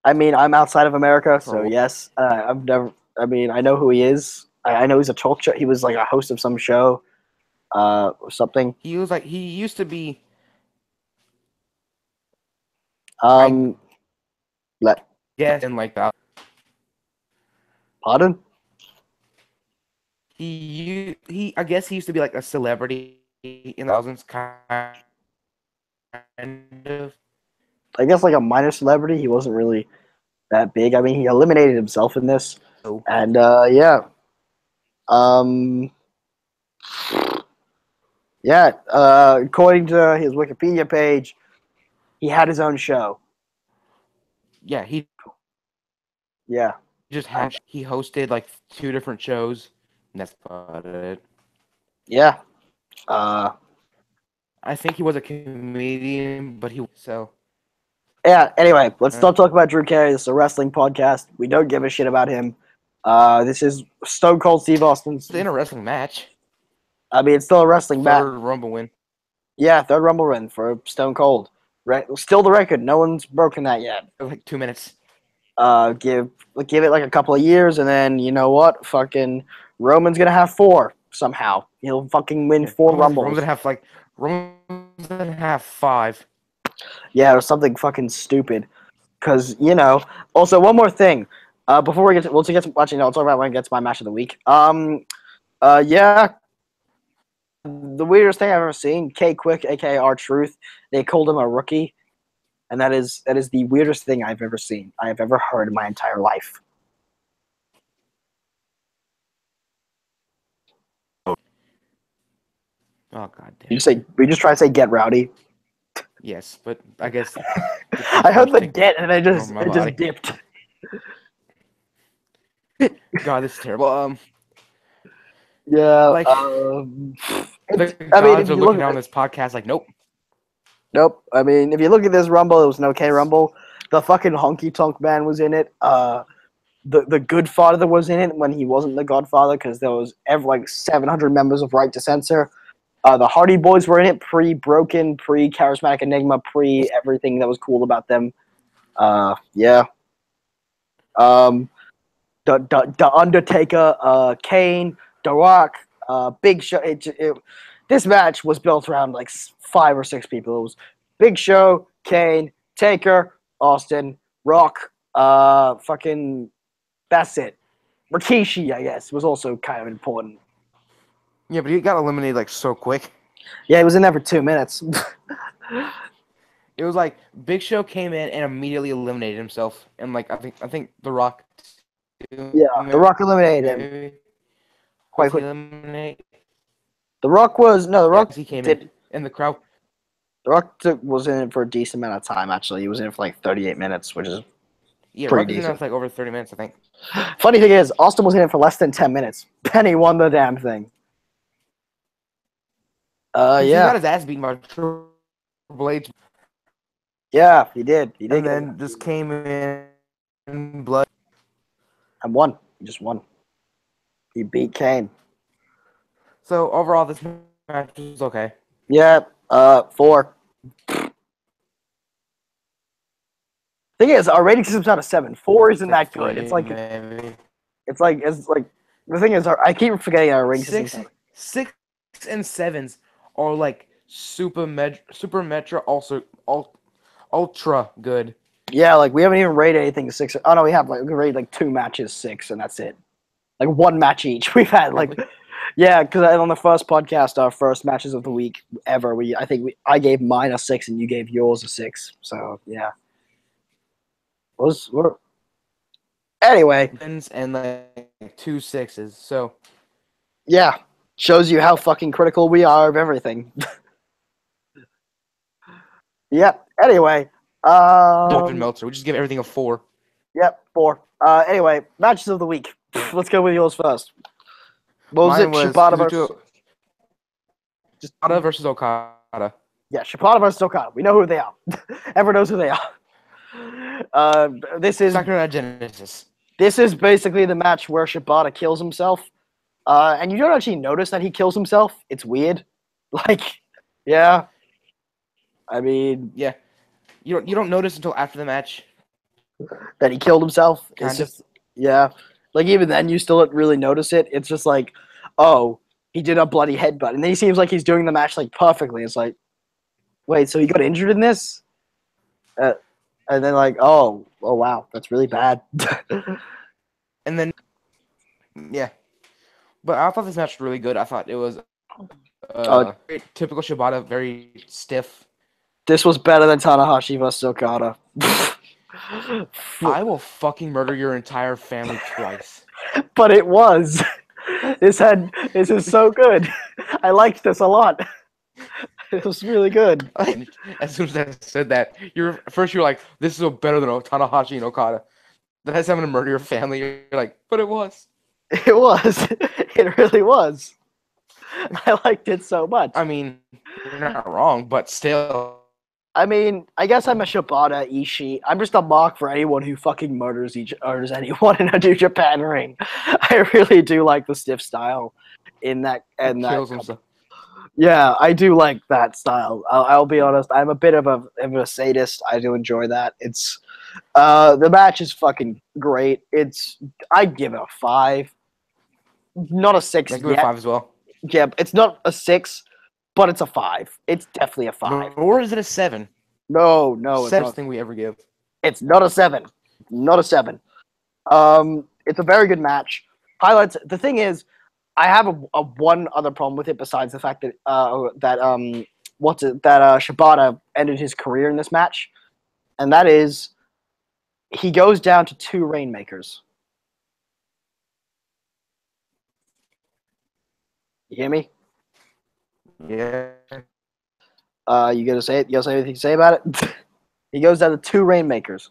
I mean, I'm outside of America, so Or- yes. I've never. I mean, I know who he is. I know he's a talk show. He was like a host of some show, or something. He used to be. Um, let Yes, and like that. pardon. He I guess he used to be like a celebrity in the thousands, kind of. I guess like a minor celebrity. He wasn't really that big. I mean, he eliminated himself in this, Oh. and yeah. Um, yeah. According to his Wikipedia page, he had his own show. Yeah, he Yeah. just had he hosted like 2 different shows, and that's about it. Yeah. I think he was a comedian, but he so Yeah, anyway, let's stop talking about Drew Carey. This is a wrestling podcast. We don't give a shit about him. This is Stone Cold Steve Austin's. it's an interesting match. I mean, it's still a wrestling match. Third Rumble win. Yeah, third Rumble win for Stone Cold. Right, still the record. No one's broken that yet. Like 2 minutes. Give it like a couple of years, and then you know what? Fucking Roman's gonna have 4 somehow. He'll fucking win 4 Rumbles. Roman's gonna have 5. Yeah, or something fucking stupid. Because, you know, also one more thing. Before we get to, actually, no, I'll talk about when I get to my match of the week. Yeah, the weirdest thing I've ever seen, K-Quick, aka R-Truth, they called him a rookie. And that is the weirdest thing I've ever seen. I have ever heard in my entire life. Oh god damn. We just try to say get rowdy. Yes, but I guess I heard the get and it just dipped. God, this is terrible. Yeah. Like the gods are looking down this podcast like, nope. Nope. I mean, if you look at this Rumble, it was an okay Rumble. The fucking Honky Tonk Man was in it. The Good Father was in it when he wasn't the Godfather because there was like 700 members of Right to Censor. The Hardy Boys were in it, pre-Broken, pre-Charismatic Enigma, pre-everything that was cool about them. Yeah. The Undertaker, Kane, The Rock, Big Show. This match was built around like 5 or 6 people. It was Big Show, Kane, Taker, Austin, Rock, fucking. That's it. Rikishi, I guess, was also kind of important. Yeah, but he got eliminated like so quick. Yeah, he was in there for 2 minutes. It was like Big Show came in and immediately eliminated himself, and like I think The Rock. Yeah, The Rock eliminated him. Quite quick. The Rock he came in the crowd. The Rock was in it for a decent amount of time. Actually, he was in it for like 38 minutes, which is pretty Rock decent. Was in it for like over 30 minutes, I think. Funny thing is, Austin was in it for less than 10 minutes. Penny won the damn thing. Yeah. He got his ass beaten by Triple H. Yeah, he did. He did. And then just came in blood. And won. He just won. He beat Kane. So overall, this match was okay. Yeah. 4. Thing is, our rating system's out of 7. 4 isn't that good. It's like The thing is, I keep forgetting our ring system. 6 and 7s are like super Metra also ultra good. Yeah, like we haven't even rated anything 6. Oh no, we have. Like we rated like 2 matches 6, and that's it. Like 1 match each. We've had like, yeah, because on the first podcast, our first matches of the week ever, I gave mine a 6 and you gave yours a 6. So yeah, we're anyway. And like 2 6s. So Yeah, shows you how fucking critical we are of everything. Yep. Anyway, David Meltzer, we just give everything a 4. Yep, 4. Anyway, matches of the week. Let's go with yours first. What was Mine it? was Shibata versus Okada versus Okada. Yeah, Shibata versus Okada. We know who they are. Everyone knows who they are. This is Sakura Genesis. This is basically the match where Shibata kills himself. And you don't actually notice that he kills himself. It's weird. Like, yeah. I mean, yeah. You don't notice until after the match that he killed himself. It's just, yeah. Like, even then, you still don't really notice it. It's just like, oh, he did a bloody headbutt. And then he seems like he's doing the match, like, perfectly. It's like, wait, so he got injured in this? And then, like, oh, wow, that's really bad. And then, yeah. But I thought this match was really good. I thought it was typical Shibata, very stiff. This was better than Tanahashi vs. Okada. I will fucking murder your entire family twice. But it was. This is so good. I liked this a lot. It was really good. As soon as I said that, you're like, this is better than Tanahashi and Okada. That's having to murder your family. You're like, but it was. It was. It really was. I liked it so much. I mean, you're not wrong, but still. I mean, I guess I'm a Shibata Ishii. I'm just a mock for anyone who fucking murders anyone in a New Japan ring. I really do like the stiff style in that. And Kills that. Himself. Yeah, I do like that style. I'll be honest. I'm a bit of a sadist. I do enjoy that. It's the match is fucking great. I'd give it a 5, not a 6 I give it a 5 as well. Yeah, it's not a 6, but it's a 5. It's definitely a 5. Or is it a 7? No, it's Seventh not. thing we ever give. It's not a 7. Not a 7. It's a very good match. Highlights. The thing is, I have a one other problem with it besides the fact that Shibata ended his career in this match, and that is he goes down to 2 Rainmakers. You hear me? Yeah. You gonna say it? You have anything to say about it? He goes down to 2 Rainmakers.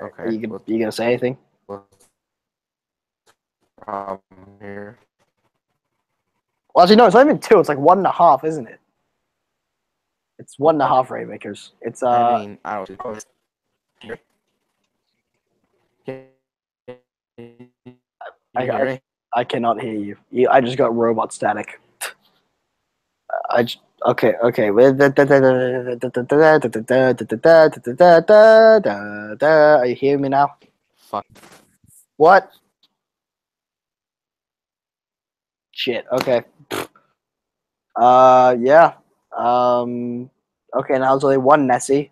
Okay. Are you gonna say anything? Here. Well, actually, no. It's not even 2. It's like 1.5, isn't it? It's 1.5 Rainmakers. It's I mean, I don't know. I cannot hear you. I just got robot static. Okay. Are you hearing me now? Fuck. What? Shit. Okay. Yeah. Okay. Now there's only one Ness. I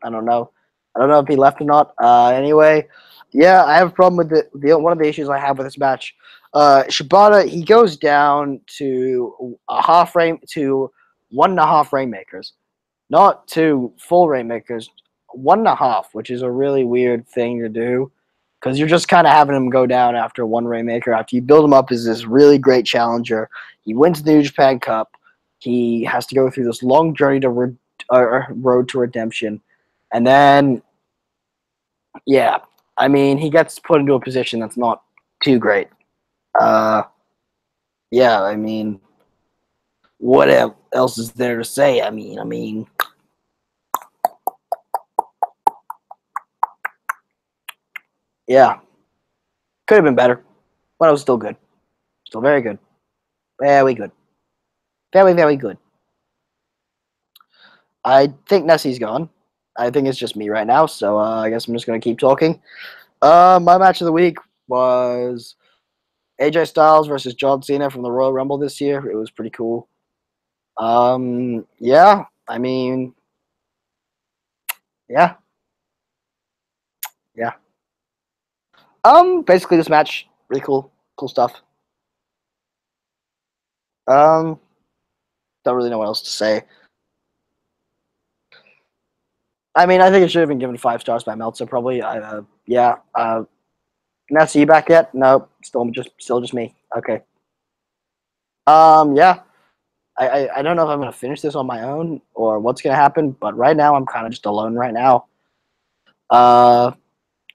don't know. I don't know if he left or not. Anyway. Yeah, I have a problem with one of the issues I have with this match. Shibata, he goes down to a half frame to 1.5 Rainmakers, not 2 full Rainmakers, 1.5, which is a really weird thing to do, because you're just kind of having him go down after 1 Rainmaker after you build him up as this really great challenger. He wins the New Japan Cup. He has to go through this long journey to road to redemption, and then yeah. I mean, he gets put into a position that's not too great. Yeah, I mean, what else is there to say? I mean, yeah, could have been better, but it was still good. Still very good. Very good. Very, very good. I think Nessie's gone. I think it's just me right now, so I guess I'm just gonna keep talking. My match of the week was AJ Styles versus John Cena from the Royal Rumble this year. It was pretty cool. Yeah, I mean, yeah, yeah. Basically this match, really cool stuff. Um, don't really know what else to say. I mean, I think it should have been given 5 stars by Meltzer, probably. Yeah. Ness, are you back yet? Nope. Still just me. Okay. Yeah. I don't know if I'm gonna finish this on my own or what's gonna happen, but right now I'm kind of just alone right now. Uh,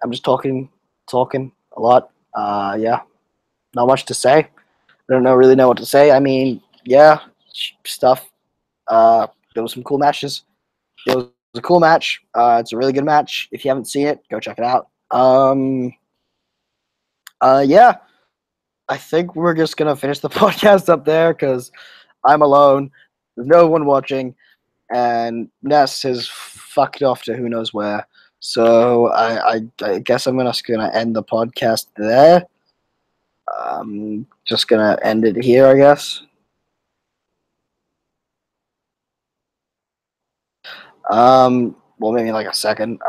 I'm just talking a lot. Yeah. Not much to say. I don't really know what to say. I mean, yeah, stuff. There was some cool matches. It was a cool match. It's a really good match. If you haven't seen it, go check it out. Yeah, I think we're just gonna finish the podcast up there because I'm alone. There's no one watching, and Ness has fucked off to who knows where. So I guess I'm just gonna end the podcast there. Just gonna end it here, I guess. Well, maybe like a second.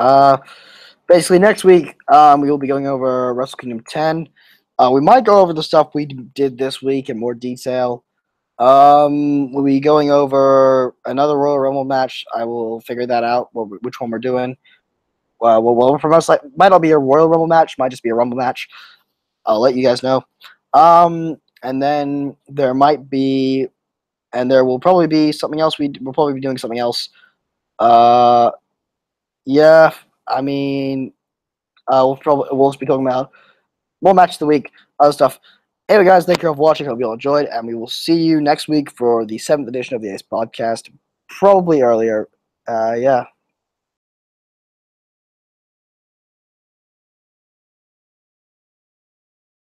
Basically next week, we will be going over Wrestle Kingdom 10. We might go over the stuff we did this week in more detail. We'll be going over another Royal Rumble match. I will figure that out, which one we're doing. Well, from us, like, might not be a Royal Rumble match, might just be a Rumble match. I'll let you guys know. And then there might be, and there will probably be something else. We'll probably be doing something else. Yeah, I mean, we'll just be talking about more match of the week, other stuff. Anyway, guys, thank you for watching. Hope you all enjoyed, and we will see you next week for the 7th edition of the Ace Podcast, probably earlier. Yeah.